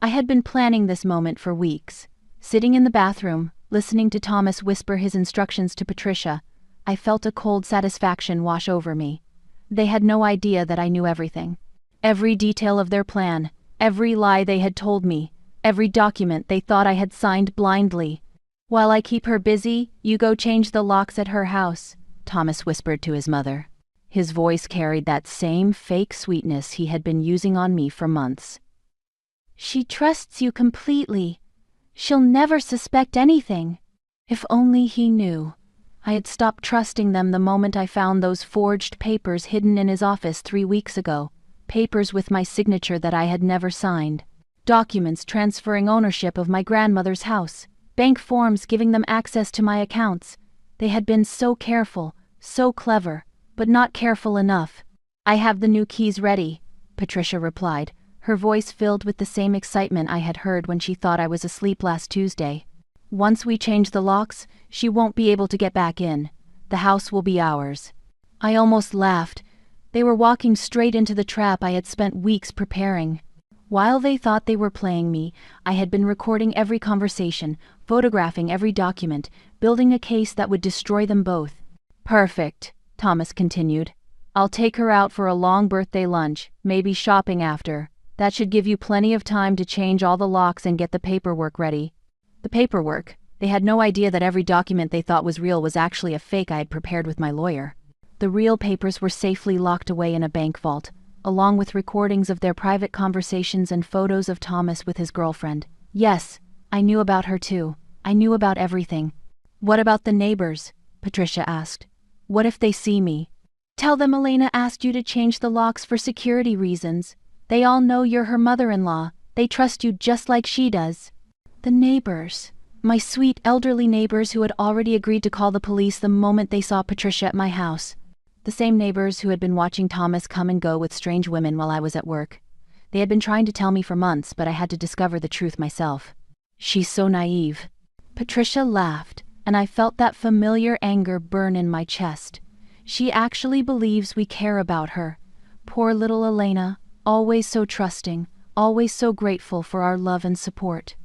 I had been planning this moment for weeks. Sitting in the bathroom, listening to Thomas whisper his instructions to Patricia, I felt a cold satisfaction wash over me. They had no idea that I knew everything. Every detail of their plan, every lie they had told me, every document they thought I had signed blindly. "While I keep her busy, you go change the locks at her house," Thomas whispered to his mother. His voice carried that same fake sweetness he had been using on me for months. "She trusts you completely. She'll never suspect anything." If only he knew. I had stopped trusting them the moment I found those forged papers hidden in his office 3 weeks ago. Papers with my signature that I had never signed. Documents transferring ownership of my grandmother's house. Bank forms giving them access to my accounts. They had been so careful, so clever, but not careful enough. "I have the new keys ready," Patricia replied, her voice filled with the same excitement I had heard when she thought I was asleep last Tuesday. "Once we change the locks, she won't be able to get back in. The house will be ours." I almost laughed. They were walking straight into the trap I had spent weeks preparing. While they thought they were playing me, I had been recording every conversation, photographing every document, building a case that would destroy them both. "Perfect," Thomas continued. "I'll take her out for a long birthday lunch, maybe shopping after. That should give you plenty of time to change all the locks and get the paperwork ready." The paperwork? They had no idea that every document they thought was real was actually a fake I had prepared with my lawyer. The real papers were safely locked away in a bank vault, along with recordings of their private conversations and photos of Thomas with his girlfriend. Yes, I knew about her too. I knew about everything. "What about the neighbors?" Patricia asked. "What if they see me?" "Tell them Elena asked you to change the locks for security reasons. They all know you're her mother-in-law. They trust you just like she does." The neighbors. My sweet elderly neighbors who had already agreed to call the police the moment they saw Patricia at my house. The same neighbors who had been watching Thomas come and go with strange women while I was at work. They had been trying to tell me for months, but I had to discover the truth myself. "She's so naive." Patricia laughed, and I felt that familiar anger burn in my chest. "She actually believes we care about her. Poor little Elena, always so trusting, always so grateful for our love and support."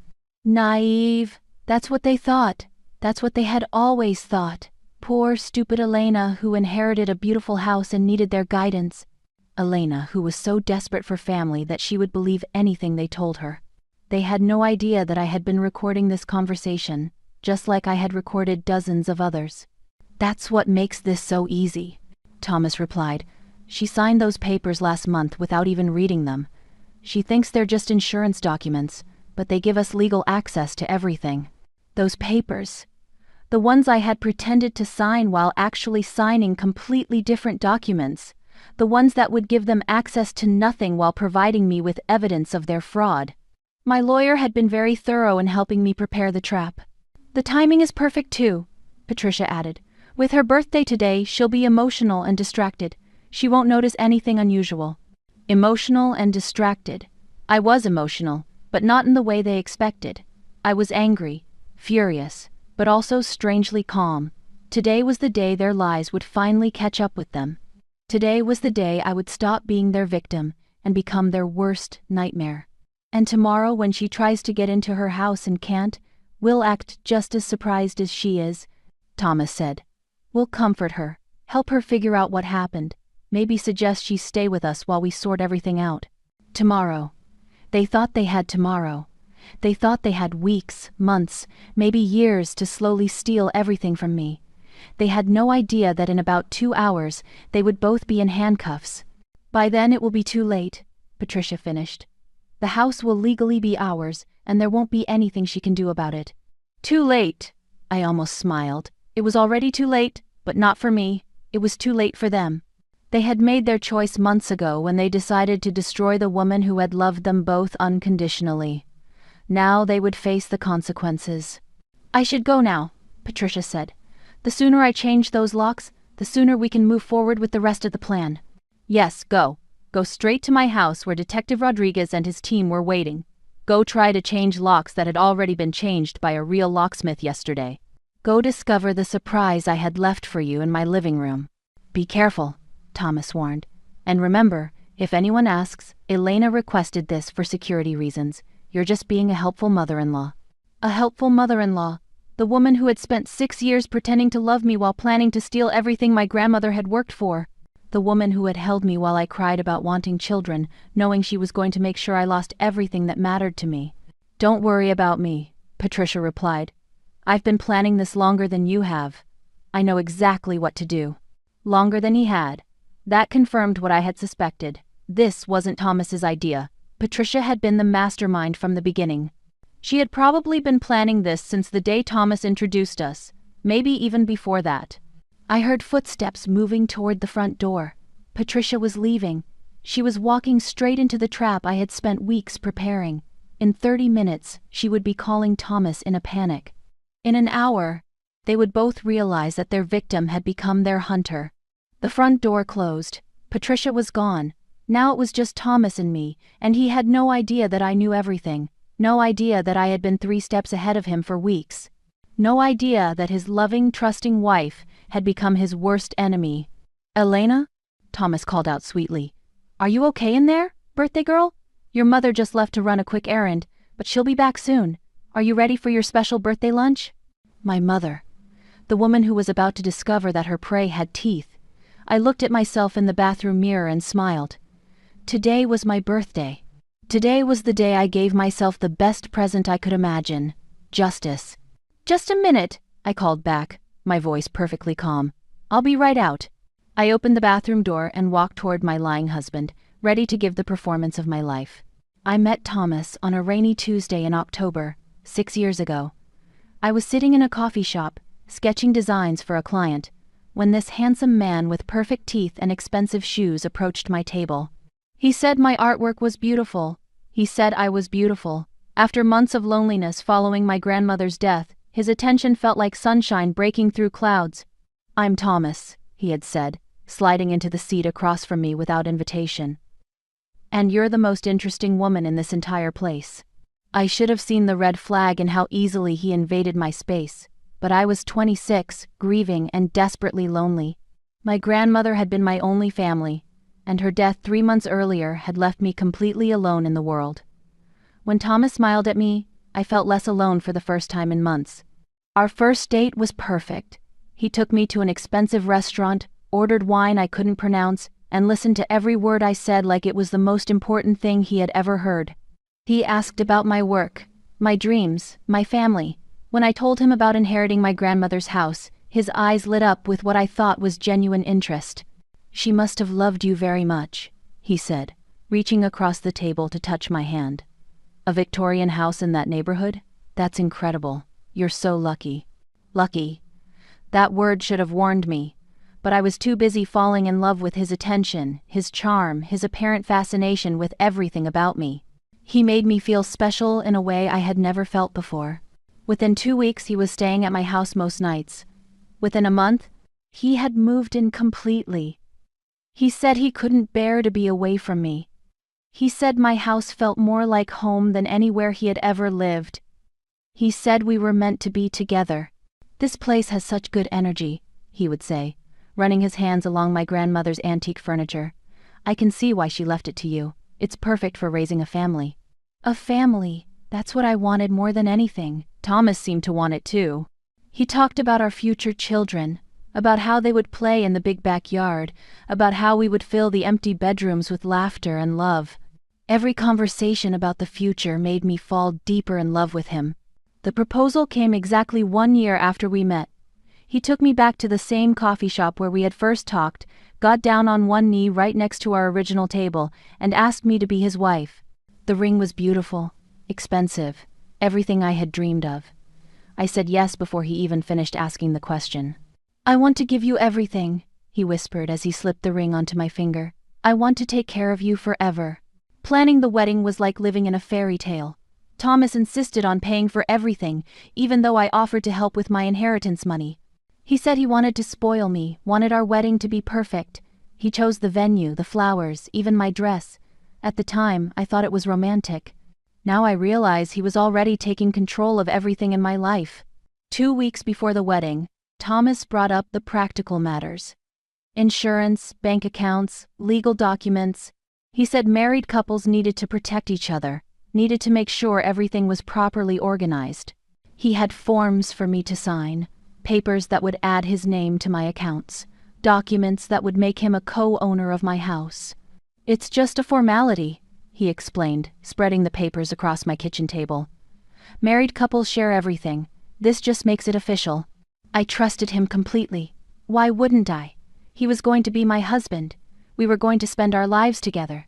Naive. That's what they thought. That's what they had always thought. Poor, stupid Elena, who inherited a beautiful house and needed their guidance. Elena, who was so desperate for family that she would believe anything they told her. They had no idea that I had been recording this conversation, just like I had recorded dozens of others. "That's what makes this so easy," Thomas replied. "She signed those papers last month without even reading them. She thinks they're just insurance documents, but they give us legal access to everything. Those papers. The ones I had pretended to sign while actually signing completely different documents. The ones that would give them access to nothing while providing me with evidence of their fraud. My lawyer had been very thorough in helping me prepare the trap. The timing is perfect too," Patricia added. "With her birthday today, she'll be emotional and distracted. She won't notice anything unusual." Emotional and distracted. I was emotional, but not in the way they expected. I was angry, furious, but also strangely calm. Today was the day their lies would finally catch up with them. Today was the day I would stop being their victim and become their worst nightmare. And tomorrow, when she tries to get into her house and can't, we'll act just as surprised as she is, Thomas said. "We'll comfort her, help her figure out what happened, maybe suggest she stay with us while we sort everything out. Tomorrow." They thought they had tomorrow. They thought they had weeks, months, maybe years to slowly steal everything from me. They had no idea that in about 2 hours they would both be in handcuffs. "By then it will be too late," Patricia finished. "The house will legally be ours, and there won't be anything she can do about it." "Too late," I almost smiled. It was already too late, but not for me. It was too late for them. They had made their choice months ago when they decided to destroy the woman who had loved them both unconditionally. Now they would face the consequences. "I should go now," Patricia said. "The sooner I change those locks, the sooner we can move forward with the rest of the plan." "Yes, go. Go straight to my house where Detective Rodriguez and his team were waiting. Go try to change locks that had already been changed by a real locksmith yesterday. Go discover the surprise I had left for you in my living room. Be careful," Thomas warned. "And remember, if anyone asks, Elena requested this for security reasons. You're just being a helpful mother-in-law." A helpful mother-in-law. The woman who had spent 6 years pretending to love me while planning to steal everything my grandmother had worked for. The woman who had held me while I cried about wanting children, knowing she was going to make sure I lost everything that mattered to me. "Don't worry about me," Patricia replied. "I've been planning this longer than you have. I know exactly what to do." Longer than he had. That confirmed what I had suspected. This wasn't Thomas's idea. Patricia had been the mastermind from the beginning. She had probably been planning this since the day Thomas introduced us, maybe even before that. I heard footsteps moving toward the front door. Patricia was leaving. She was walking straight into the trap I had spent weeks preparing. In 30 minutes, she would be calling Thomas in a panic. In an hour, they would both realize that their victim had become their hunter. The front door closed. Patricia was gone. Now it was just Thomas and me, and he had no idea that I knew everything. No idea that I had been 3 steps ahead of him for weeks. No idea that his loving, trusting wife had become his worst enemy. "Elena?" Thomas called out sweetly. "Are you okay in there, birthday girl? Your mother just left to run a quick errand, but she'll be back soon. Are you ready for your special birthday lunch?" My mother. The woman who was about to discover that her prey had teeth. I looked at myself in the bathroom mirror and smiled. Today was my birthday. Today was the day I gave myself the best present I could imagine. Justice. "Just a minute," I called back, my voice perfectly calm. "I'll be right out." I opened the bathroom door and walked toward my lying husband, ready to give the performance of my life. I met Thomas on a rainy Tuesday in October, 6 years ago. I was sitting in a coffee shop, sketching designs for a client, when this handsome man with perfect teeth and expensive shoes approached my table. He said my artwork was beautiful. He said I was beautiful. After months of loneliness following my grandmother's death, his attention felt like sunshine breaking through clouds. "I'm Thomas," he had said, sliding into the seat across from me without invitation. "And you're the most interesting woman in this entire place." I should have seen the red flag in how easily he invaded my space, but I was 26, grieving and desperately lonely. My grandmother had been my only family, and her death 3 months earlier had left me completely alone in the world. When Thomas smiled at me, I felt less alone for the first time in months. Our first date was perfect. He took me to an expensive restaurant, ordered wine I couldn't pronounce, and listened to every word I said like it was the most important thing he had ever heard. He asked about my work, my dreams, my family. When I told him about inheriting my grandmother's house, his eyes lit up with what I thought was genuine interest. "She must have loved you very much," he said, reaching across the table to touch my hand. "A Victorian house in that neighborhood? That's incredible. You're so lucky." Lucky. That word should have warned me, but I was too busy falling in love with his attention, his charm, his apparent fascination with everything about me. He made me feel special in a way I had never felt before. Within 2 weeks he was staying at my house most nights. Within a month, he had moved in completely. He said he couldn't bear to be away from me. He said my house felt more like home than anywhere he had ever lived. He said we were meant to be together. "This place has such good energy," he would say, running his hands along my grandmother's antique furniture. "I can see why she left it to you. It's perfect for raising a family." A family, that's what I wanted more than anything. Thomas seemed to want it too. He talked about our future children, about how they would play in the big backyard, about how we would fill the empty bedrooms with laughter and love. Every conversation about the future made me fall deeper in love with him. The proposal came exactly 1 year after we met. He took me back to the same coffee shop where we had first talked, got down on one knee right next to our original table, and asked me to be his wife. The ring was beautiful, expensive, everything I had dreamed of. I said yes before he even finished asking the question. "I want to give you everything," he whispered as he slipped the ring onto my finger. "I want to take care of you forever." Planning the wedding was like living in a fairy tale. Thomas insisted on paying for everything, even though I offered to help with my inheritance money. He said he wanted to spoil me, wanted our wedding to be perfect. He chose the venue, the flowers, even my dress. At the time, I thought it was romantic. Now I realize he was already taking control of everything in my life. 2 weeks before the wedding, Thomas brought up the practical matters. Insurance, bank accounts, legal documents. He said married couples needed to protect each other, needed to make sure everything was properly organized. He had forms for me to sign, papers that would add his name to my accounts, documents that would make him a co-owner of my house. "It's just a formality," he explained, spreading the papers across my kitchen table. "Married couples share everything. This just makes it official." I trusted him completely. Why wouldn't I? He was going to be my husband. We were going to spend our lives together.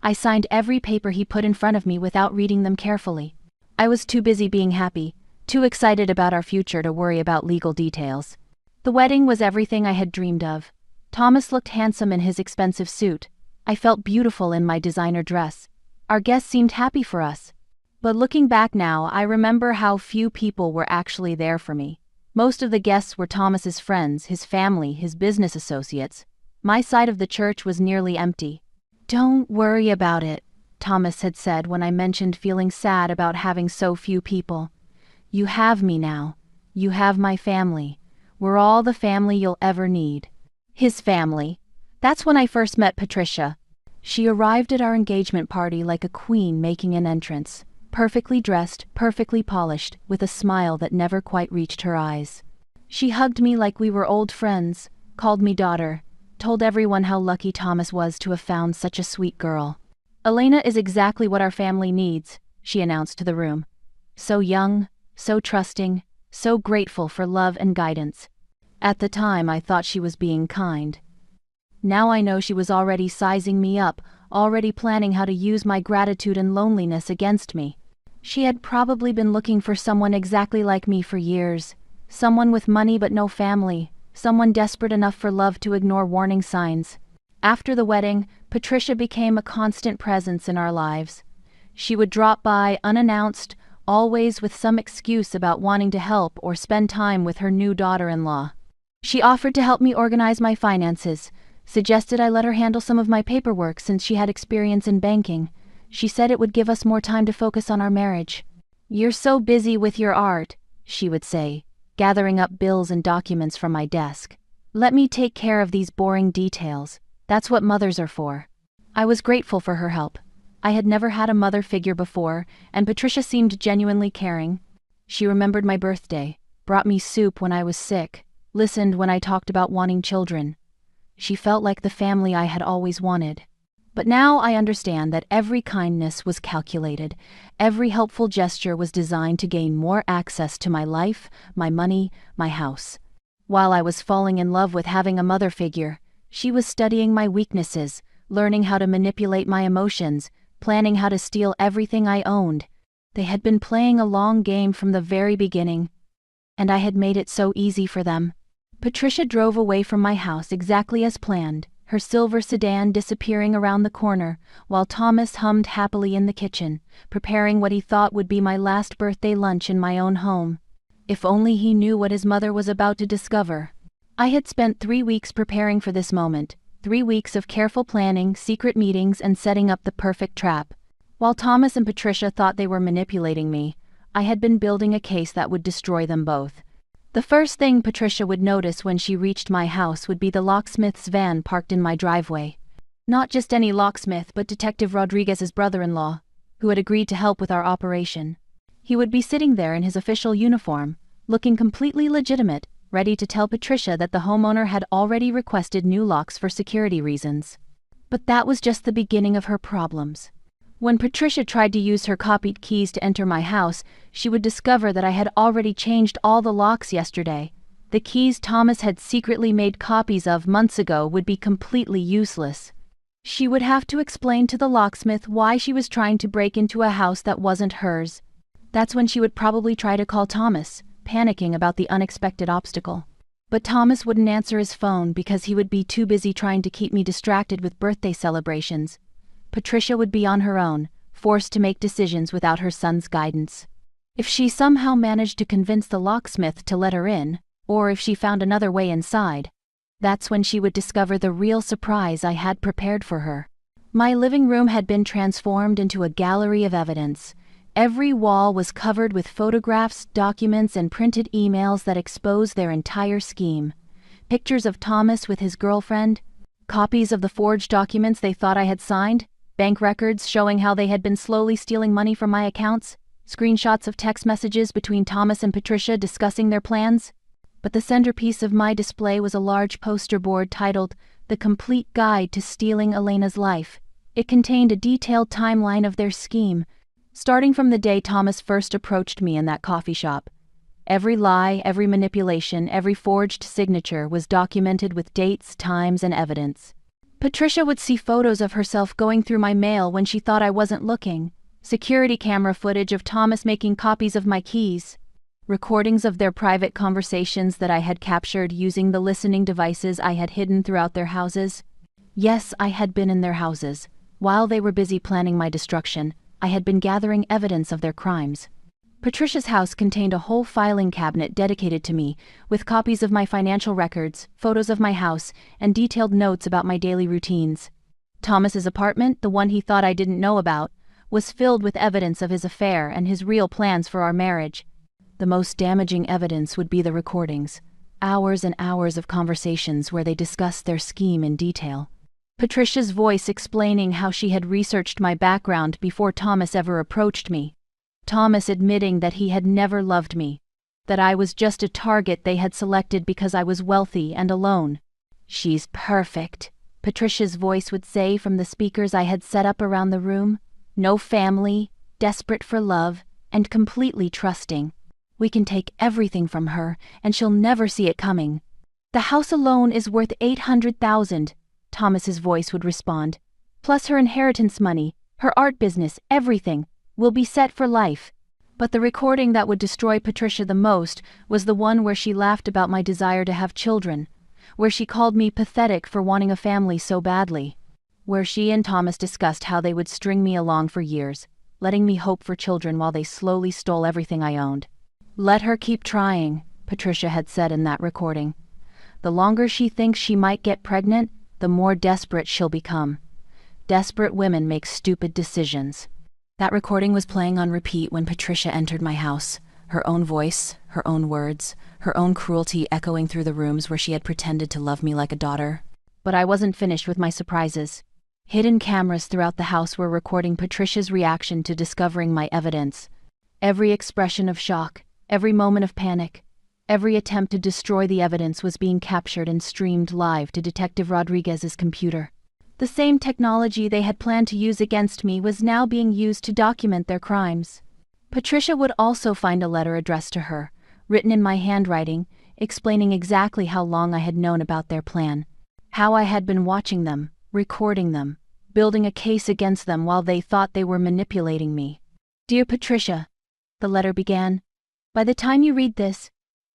I signed every paper he put in front of me without reading them carefully. I was too busy being happy, too excited about our future to worry about legal details. The wedding was everything I had dreamed of. Thomas looked handsome in his expensive suit. I felt beautiful in my designer dress. Our guests seemed happy for us. But looking back now, I remember how few people were actually there for me. Most of the guests were Thomas's friends, his family, his business associates. My side of the church was nearly empty. "Don't worry about it," Thomas had said when I mentioned feeling sad about having so few people. "You have me now. You have my family. We're all the family you'll ever need." His family. That's when I first met Patricia. She arrived at our engagement party like a queen making an entrance, perfectly dressed, perfectly polished, with a smile that never quite reached her eyes. She hugged me like we were old friends, called me daughter, told everyone how lucky Thomas was to have found such a sweet girl. "Elena is exactly what our family needs," she announced to the room. "So young, so trusting, so grateful for love and guidance." At the time I thought she was being kind. Now I know she was already sizing me up, already planning how to use my gratitude and loneliness against me. She had probably been looking for someone exactly like me for years. Someone with money but no family. Someone desperate enough for love to ignore warning signs. After the wedding, Patricia became a constant presence in our lives. She would drop by unannounced, always with some excuse about wanting to help or spend time with her new daughter-in-law. She offered to help me organize my finances, suggested I let her handle some of my paperwork since she had experience in banking. She said it would give us more time to focus on our marriage. "You're so busy with your art," she would say, gathering up bills and documents from my desk. "Let me take care of these boring details. That's what mothers are for." I was grateful for her help. I had never had a mother figure before, and Patricia seemed genuinely caring. She remembered my birthday, brought me soup when I was sick, listened when I talked about wanting children. She felt like the family I had always wanted. But now I understand that every kindness was calculated. Every helpful gesture was designed to gain more access to my life, my money, my house. While I was falling in love with having a mother figure, she was studying my weaknesses, learning how to manipulate my emotions, planning how to steal everything I owned. They had been playing a long game from the very beginning, and I had made it so easy for them. Patricia drove away from my house exactly as planned, her silver sedan disappearing around the corner, while Thomas hummed happily in the kitchen, preparing what he thought would be my last birthday lunch in my own home. If only he knew what his mother was about to discover. I had spent 3 weeks preparing for this moment, 3 weeks of careful planning, secret meetings, and setting up the perfect trap. While Thomas and Patricia thought they were manipulating me, I had been building a case that would destroy them both. The first thing Patricia would notice when she reached my house would be the locksmith's van parked in my driveway. Not just any locksmith, but Detective Rodriguez's brother-in-law, who had agreed to help with our operation. He would be sitting there in his official uniform, looking completely legitimate, ready to tell Patricia that the homeowner had already requested new locks for security reasons. But that was just the beginning of her problems. When Patricia tried to use her copied keys to enter my house, she would discover that I had already changed all the locks yesterday. The keys Thomas had secretly made copies of months ago would be completely useless. She would have to explain to the locksmith why she was trying to break into a house that wasn't hers. That's when she would probably try to call Thomas, panicking about the unexpected obstacle. But Thomas wouldn't answer his phone because he would be too busy trying to keep me distracted with birthday celebrations. Patricia would be on her own, forced to make decisions without her son's guidance. If she somehow managed to convince the locksmith to let her in, or if she found another way inside, that's when she would discover the real surprise I had prepared for her. My living room had been transformed into a gallery of evidence. Every wall was covered with photographs, documents, and printed emails that exposed their entire scheme. Pictures of Thomas with his girlfriend, copies of the forged documents they thought I had signed, bank records showing how they had been slowly stealing money from my accounts, screenshots of text messages between Thomas and Patricia discussing their plans. But the centerpiece of my display was a large poster board titled "The Complete Guide to Stealing Elena's Life." It contained a detailed timeline of their scheme, starting from the day Thomas first approached me in that coffee shop. Every lie, every manipulation, every forged signature was documented with dates, times, and evidence. Patricia would see photos of herself going through my mail when she thought I wasn't looking, security camera footage of Thomas making copies of my keys, recordings of their private conversations that I had captured using the listening devices I had hidden throughout their houses. Yes, I had been in their houses. While they were busy planning my destruction, I had been gathering evidence of their crimes. Patricia's house contained a whole filing cabinet dedicated to me, with copies of my financial records, photos of my house, and detailed notes about my daily routines. Thomas's apartment, the one he thought I didn't know about, was filled with evidence of his affair and his real plans for our marriage. The most damaging evidence would be the recordings, hours and hours of conversations where they discussed their scheme in detail. Patricia's voice explaining how she had researched my background before Thomas ever approached me. Thomas admitting that he had never loved me, that I was just a target they had selected because I was wealthy and alone. "She's perfect," Patricia's voice would say from the speakers I had set up around the room. "No family, desperate for love, and completely trusting. We can take everything from her, and she'll never see it coming. The house alone is worth $800,000, Thomas's voice would respond. Plus her inheritance money, her art business, everything will be set for life. But the recording that would destroy Patricia the most was the one where she laughed about my desire to have children, where she called me pathetic for wanting a family so badly, where she and Thomas discussed how they would string me along for years, letting me hope for children while they slowly stole everything I owned. "Let her keep trying," Patricia had said in that recording. "The longer she thinks she might get pregnant, the more desperate she'll become. Desperate women make stupid decisions." That recording was playing on repeat when Patricia entered my house, her own voice, her own words, her own cruelty echoing through the rooms where she had pretended to love me like a daughter. But I wasn't finished with my surprises. Hidden cameras throughout the house were recording Patricia's reaction to discovering my evidence. Every expression of shock, every moment of panic, every attempt to destroy the evidence was being captured and streamed live to Detective Rodriguez's computer. The same technology they had planned to use against me was now being used to document their crimes. Patricia would also find a letter addressed to her, written in my handwriting, explaining exactly how long I had known about their plan, how I had been watching them, recording them, building a case against them while they thought they were manipulating me. "Dear Patricia," the letter began, "by the time you read this,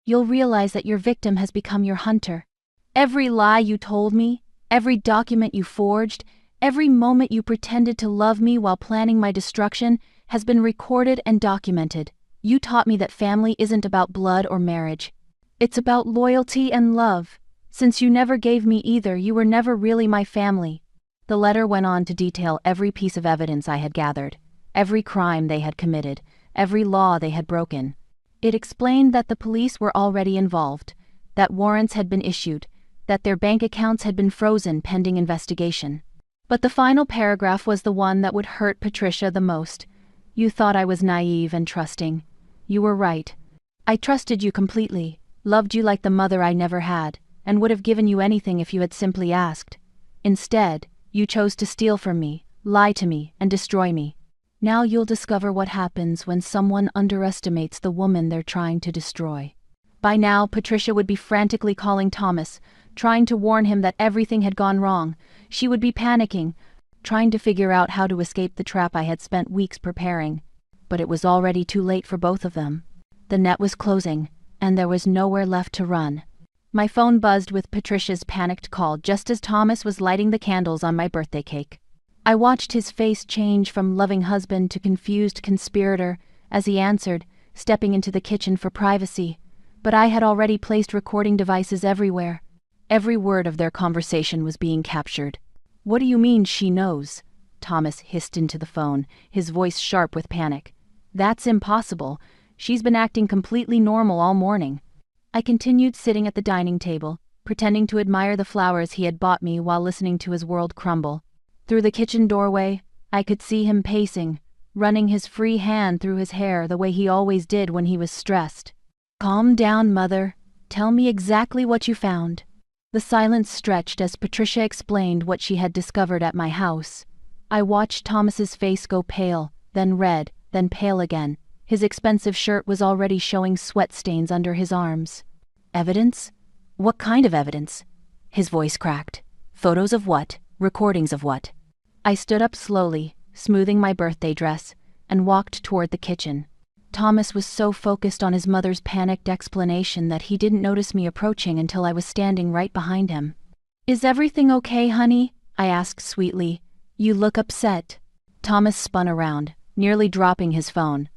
you'll realize that your victim has become your hunter. Every lie you told me, every document you forged, every moment you pretended to love me while planning my destruction has been recorded and documented. You taught me that family isn't about blood or marriage. It's about loyalty and love. Since you never gave me either, you were never really my family." The letter went on to detail every piece of evidence I had gathered, every crime they had committed, every law they had broken. It explained that the police were already involved, that warrants had been issued, that their bank accounts had been frozen pending investigation. But the final paragraph was the one that would hurt Patricia the most. "You thought I was naive and trusting. You were right. I trusted you completely, loved you like the mother I never had, and would have given you anything if you had simply asked. Instead, you chose to steal from me, lie to me, and destroy me. Now you'll discover what happens when someone underestimates the woman they're trying to destroy." By now, Patricia would be frantically calling Thomas, trying to warn him that everything had gone wrong. She would be panicking, trying to figure out how to escape the trap I had spent weeks preparing. But it was already too late for both of them. The net was closing, and there was nowhere left to run. My phone buzzed with Patricia's panicked call just as Thomas was lighting the candles on my birthday cake. I watched his face change from loving husband to confused conspirator as he answered, stepping into the kitchen for privacy. But I had already placed recording devices everywhere. Every word of their conversation was being captured. "What do you mean she knows?" Thomas hissed into the phone, his voice sharp with panic. "That's impossible. She's been acting completely normal all morning." I continued sitting at the dining table, pretending to admire the flowers he had bought me while listening to his world crumble. Through the kitchen doorway, I could see him pacing, running his free hand through his hair the way he always did when he was stressed. "Calm down, Mother. Tell me exactly what you found." The silence stretched as Patricia explained what she had discovered at my house. I watched Thomas's face go pale, then red, then pale again. His expensive shirt was already showing sweat stains under his arms. "Evidence? What kind of evidence?" His voice cracked. "Photos of what? Recordings of what?" I stood up slowly, smoothing my birthday dress, and walked toward the kitchen. Thomas was so focused on his mother's panicked explanation that he didn't notice me approaching until I was standing right behind him. "Is everything okay, honey?" I asked sweetly. "You look upset." Thomas spun around, nearly dropping his phone.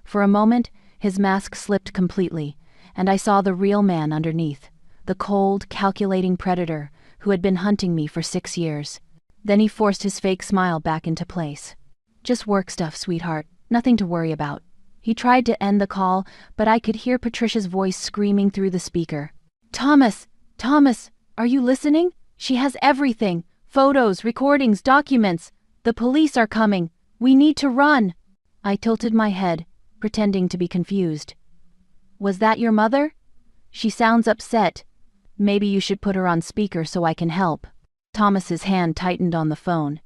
For a moment, his mask slipped completely, and I saw the real man underneath, the cold, calculating predator who had been hunting me for 6 years. Then he forced his fake smile back into place. "Just work stuff, sweetheart. Nothing to worry about." He tried to end the call, but I could hear Patricia's voice screaming through the speaker. "Thomas! Thomas! Are you listening? She has everything. Photos, recordings, documents. The police are coming. We need to run." I tilted my head, pretending to be confused. "Was that your mother? She sounds upset. Maybe you should put her on speaker so I can help." Thomas's hand tightened on the phone.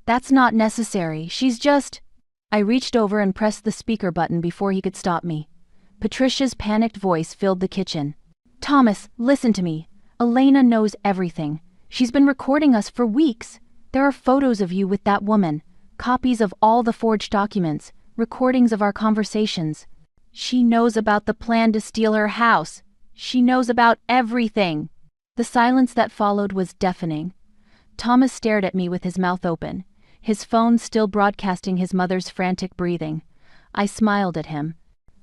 "That's not necessary. She's just..." I reached over and pressed the speaker button before he could stop me. Patricia's panicked voice filled the kitchen. "Thomas, listen to me. Elena knows everything. She's been recording us for weeks. There are photos of you with that woman, copies of all the forged documents, recordings of our conversations. She knows about the plan to steal her house. She knows about everything." The silence that followed was deafening. Thomas stared at me with his mouth open, his phone still broadcasting his mother's frantic breathing. I smiled at him,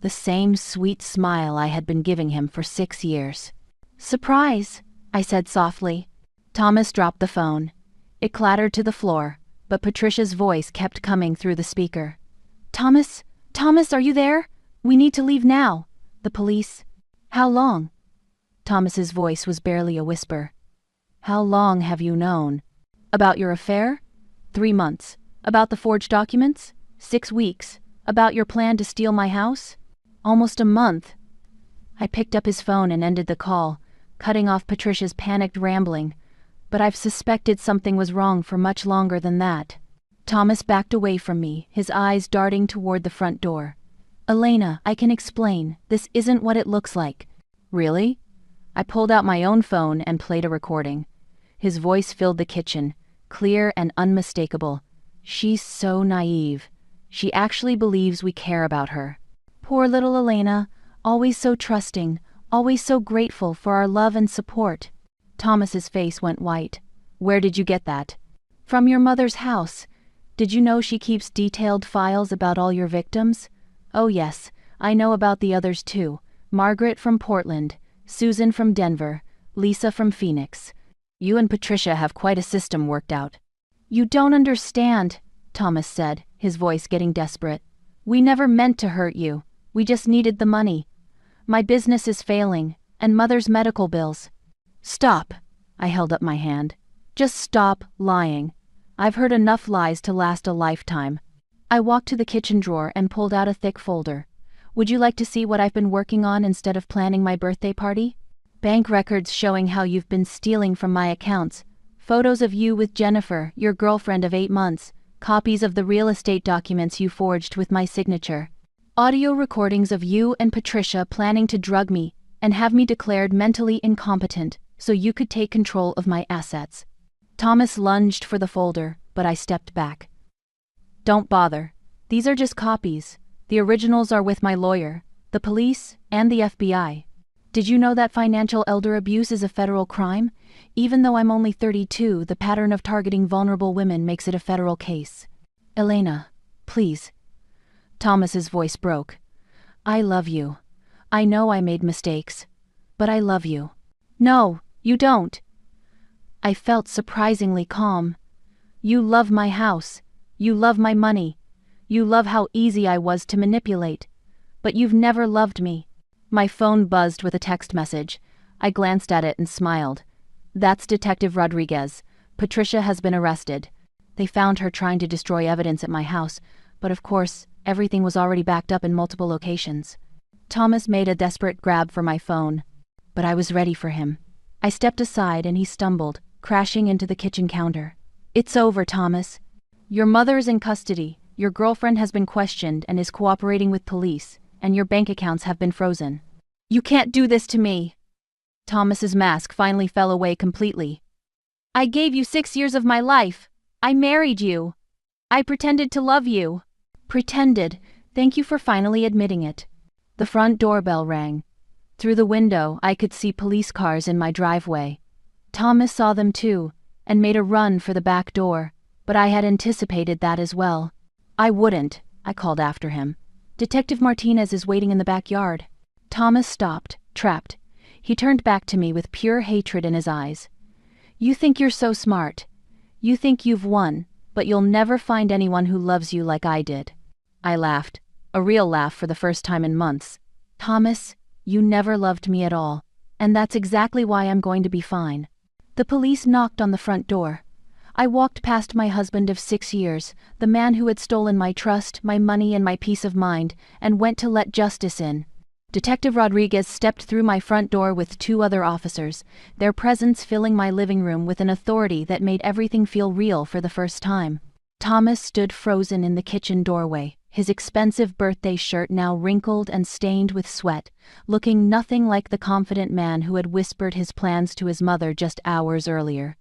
the same sweet smile I had been giving him for 6 years. "Surprise," I said softly. Thomas dropped the phone. It clattered to the floor, but Patricia's voice kept coming through the speaker. "Thomas? Thomas, are you there? We need to leave now. The police..." "How long?" Thomas's voice was barely a whisper. "How long have you known?" "About your affair? 3 months. About the forged documents? 6 weeks. About your plan to steal my house? Almost a month." I picked up his phone and ended the call, cutting off Patricia's panicked rambling, but I've suspected something was wrong for much longer than that. Thomas backed away from me, his eyes darting toward the front door. "Elena, I can explain. This isn't what it looks like." "Really?" I pulled out my own phone and played a recording. His voice filled the kitchen, clear and unmistakable. "She's so naive. She actually believes we care about her. Poor little Elena, always so trusting, always so grateful for our love and support." Thomas's face went white. "Where did you get that?" "From your mother's house. Did you know she keeps detailed files about all your victims?" "Oh yes, I know about the others too. Margaret from Portland, Susan from Denver, Lisa from Phoenix. You and Patricia have quite a system worked out." "You don't understand," Thomas said, his voice getting desperate. "We never meant to hurt you. We just needed the money. My business is failing, and Mother's medical bills." "Stop," I held up my hand. "Just stop lying. I've heard enough lies to last a lifetime." I walked to the kitchen drawer and pulled out a thick folder. "Would you like to see what I've been working on instead of planning my birthday party? Bank records showing how you've been stealing from my accounts. Photos of you with Jennifer, your girlfriend of 8 months. Copies of the real estate documents you forged with my signature. Audio recordings of you and Patricia planning to drug me and have me declared mentally incompetent so you could take control of my assets." Thomas lunged for the folder, but I stepped back. "Don't bother. These are just copies. The originals are with my lawyer, the police, and the FBI. Did you know that financial elder abuse is a federal crime? Even though I'm only 32, the pattern of targeting vulnerable women makes it a federal case." "Elena, please." Thomas's voice broke. "I love you. I know I made mistakes, but I love you." "No, you don't." I felt surprisingly calm. "You love my house. You love my money. You love how easy I was to manipulate. But you've never loved me." My phone buzzed with a text message. I glanced at it and smiled. "That's Detective Rodriguez. Patricia has been arrested." They found her trying to destroy evidence at my house, but of course, everything was already backed up in multiple locations. Thomas made a desperate grab for my phone, but I was ready for him. I stepped aside and he stumbled, crashing into the kitchen counter. "It's over, Thomas. Your mother is in custody, your girlfriend has been questioned and is cooperating with police, and your bank accounts have been frozen. You can't do this to me." Thomas's mask finally fell away completely. "I gave you 6 years of my life. I married you. I pretended to love you." "Pretended. Thank you for finally admitting it." The front doorbell rang. Through the window, I could see police cars in my driveway. Thomas saw them too, and made a run for the back door, but I had anticipated that as well. "I wouldn't," I called after him. "Detective Martinez is waiting in the backyard." Thomas stopped, trapped. He turned back to me with pure hatred in his eyes. "You think you're so smart. You think you've won, but you'll never find anyone who loves you like I did." I laughed, a real laugh for the first time in months. "Thomas, you never loved me at all, and that's exactly why I'm going to be fine." The police knocked on the front door. I walked past my husband of 6 years, the man who had stolen my trust, my money, and my peace of mind, and went to let justice in. Detective Rodriguez stepped through my front door with 2 other officers, their presence filling my living room with an authority that made everything feel real for the first time. Thomas stood frozen in the kitchen doorway, his expensive birthday shirt now wrinkled and stained with sweat, looking nothing like the confident man who had whispered his plans to his mother just hours earlier.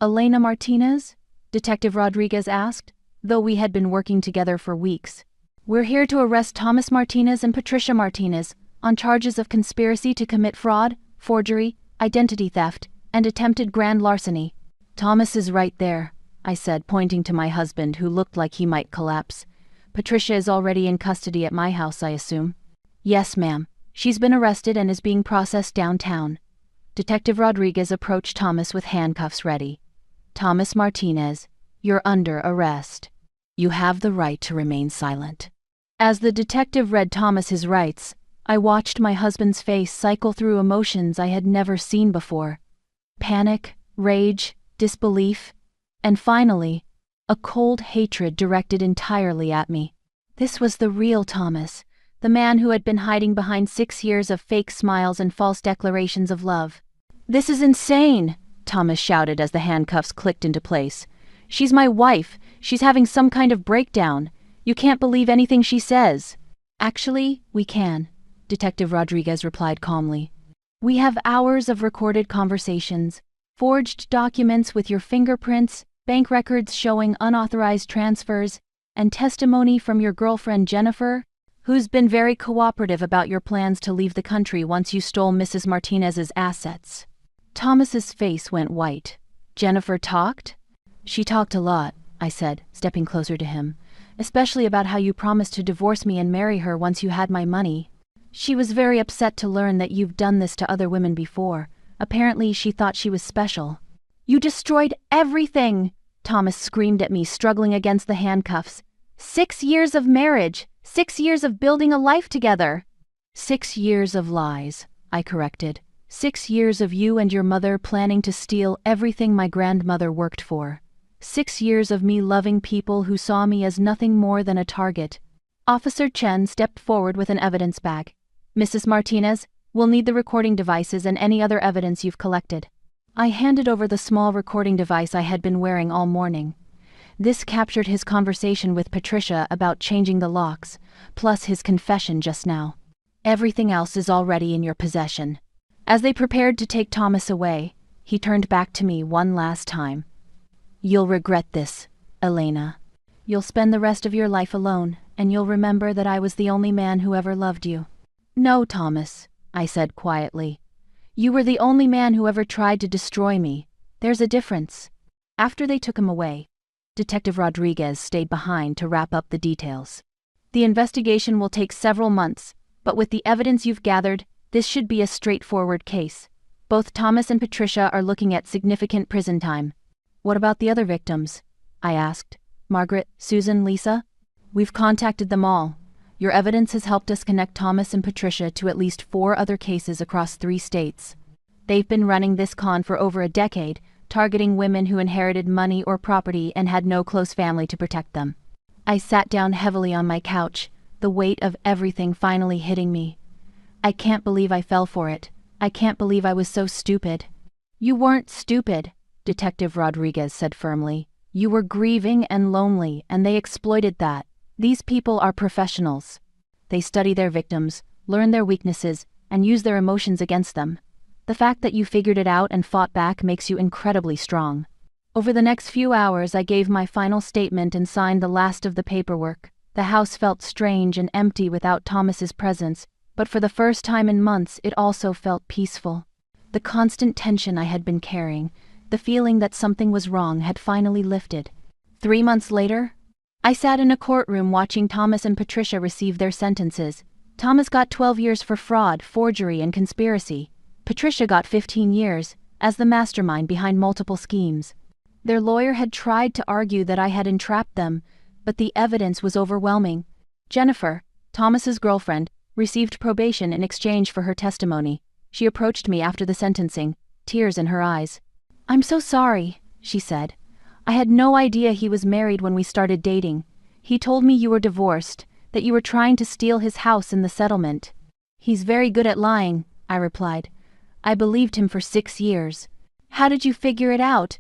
"Elena Martinez?" Detective Rodriguez asked, though we had been working together for weeks. "We're here to arrest Thomas Martinez and Patricia Martinez on charges of conspiracy to commit fraud, forgery, identity theft, and attempted grand larceny." "Thomas is right there," I said, pointing to my husband who looked like he might collapse. "Patricia is already in custody at my house, I assume?" "Yes, ma'am. She's been arrested and is being processed downtown." Detective Rodriguez approached Thomas with handcuffs ready. "Thomas Martinez, you're under arrest. You have the right to remain silent." As the detective read Thomas his rights, I watched my husband's face cycle through emotions I had never seen before. Panic, rage, disbelief, and finally, a cold hatred directed entirely at me. This was the real Thomas, the man who had been hiding behind 6 years of fake smiles and false declarations of love. "This is insane," Thomas shouted as the handcuffs clicked into place. "She's my wife. She's having some kind of breakdown. You can't believe anything she says." "Actually, we can," Detective Rodriguez replied calmly. "We have hours of recorded conversations, forged documents with your fingerprints, bank records showing unauthorized transfers, and testimony from your girlfriend Jennifer, who's been very cooperative about your plans to leave the country once you stole Mrs. Martinez's assets." Thomas's face went white. "Jennifer talked?" "She talked a lot," I said, stepping closer to him, "especially about how you promised to divorce me and marry her once you had my money. She was very upset to learn that you've done this to other women before. Apparently she thought she was special." "You destroyed everything!" Thomas screamed at me, struggling against the handcuffs. 6 years of marriage! 6 years of building a life together!" 6 years of lies, I corrected. 6 years of you and your mother planning to steal everything my grandmother worked for. 6 years of me loving people who saw me as nothing more than a target. Officer Chen stepped forward with an evidence bag. "Mrs. Martinez, we'll need the recording devices and any other evidence you've collected." I handed over the small recording device I had been wearing all morning. This captured his conversation with Patricia about changing the locks, plus his confession just now. "Everything else is already in your possession." As they prepared to take Thomas away, he turned back to me one last time. "You'll regret this, Elena. You'll spend the rest of your life alone, and you'll remember that I was the only man who ever loved you." "No, Thomas," I said quietly. "You were the only man who ever tried to destroy me. There's a difference." After they took him away, Detective Rodriguez stayed behind to wrap up the details. "The investigation will take several months, but with the evidence you've gathered, this should be a straightforward case. Both Thomas and Patricia are looking at significant prison time." "What about the other victims?" I asked. "Margaret, Susan, Lisa?" "We've contacted them all. Your evidence has helped us connect Thomas and Patricia to at least 4 other cases across 3 states. They've been running this con for over a decade, targeting women who inherited money or property and had no close family to protect them. I sat down heavily on my couch, the weight of everything finally hitting me. I can't believe I fell for it. I can't believe I was so stupid. You weren't stupid, Detective Rodriguez said firmly. You were grieving and lonely, and they exploited that. These people are professionals. They study their victims, learn their weaknesses, and use their emotions against them. The fact that you figured it out and fought back makes you incredibly strong. Over the next few hours, I gave my final statement and signed the last of the paperwork. The house felt strange and empty without Thomas's presence, but for the first time in months, it also felt peaceful. The constant tension I had been carrying, the feeling that something was wrong, had finally lifted. 3 months later, I sat in a courtroom watching Thomas and Patricia receive their sentences. Thomas got 12 years for fraud, forgery, and conspiracy. Patricia got 15 years, as the mastermind behind multiple schemes. Their lawyer had tried to argue that I had entrapped them, but the evidence was overwhelming. Jennifer, Thomas's girlfriend, received probation in exchange for her testimony. She approached me after the sentencing, tears in her eyes. "I'm so sorry," she said. "I had no idea he was married when we started dating. He told me you were divorced, that you were trying to steal his house in the settlement." "He's very good at lying," I replied. "I believed him for 6 years. How did you figure it out?"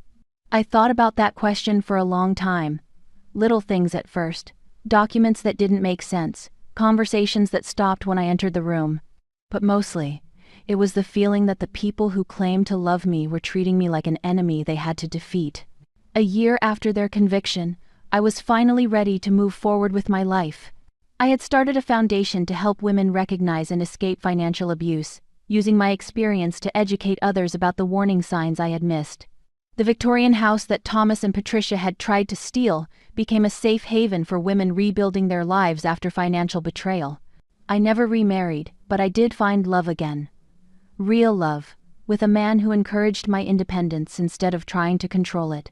I thought about that question for a long time. Little things at first. Documents that didn't make sense. Conversations that stopped when I entered the room. But mostly, it was the feeling that the people who claimed to love me were treating me like an enemy they had to defeat. A year after their conviction, I was finally ready to move forward with my life. I had started a foundation to help women recognize and escape financial abuse, using my experience to educate others about the warning signs I had missed. The Victorian house that Thomas and Patricia had tried to steal became a safe haven for women rebuilding their lives after financial betrayal. I never remarried, but I did find love again. Real love, with a man who encouraged my independence instead of trying to control it.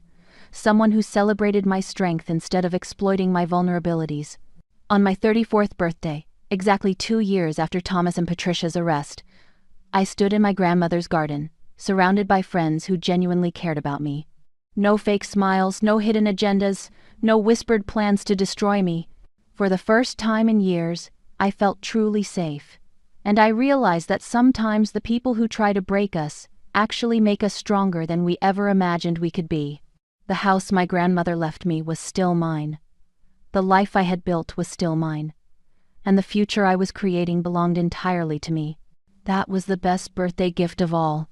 Someone who celebrated my strength instead of exploiting my vulnerabilities. On my 34th birthday, exactly 2 years after Thomas and Patricia's arrest, I stood in my grandmother's garden, surrounded by friends who genuinely cared about me. No fake smiles, no hidden agendas, no whispered plans to destroy me. For the first time in years, I felt truly safe. And I realized that sometimes the people who try to break us actually make us stronger than we ever imagined we could be. The house my grandmother left me was still mine. The life I had built was still mine. And the future I was creating belonged entirely to me. That was the best birthday gift of all.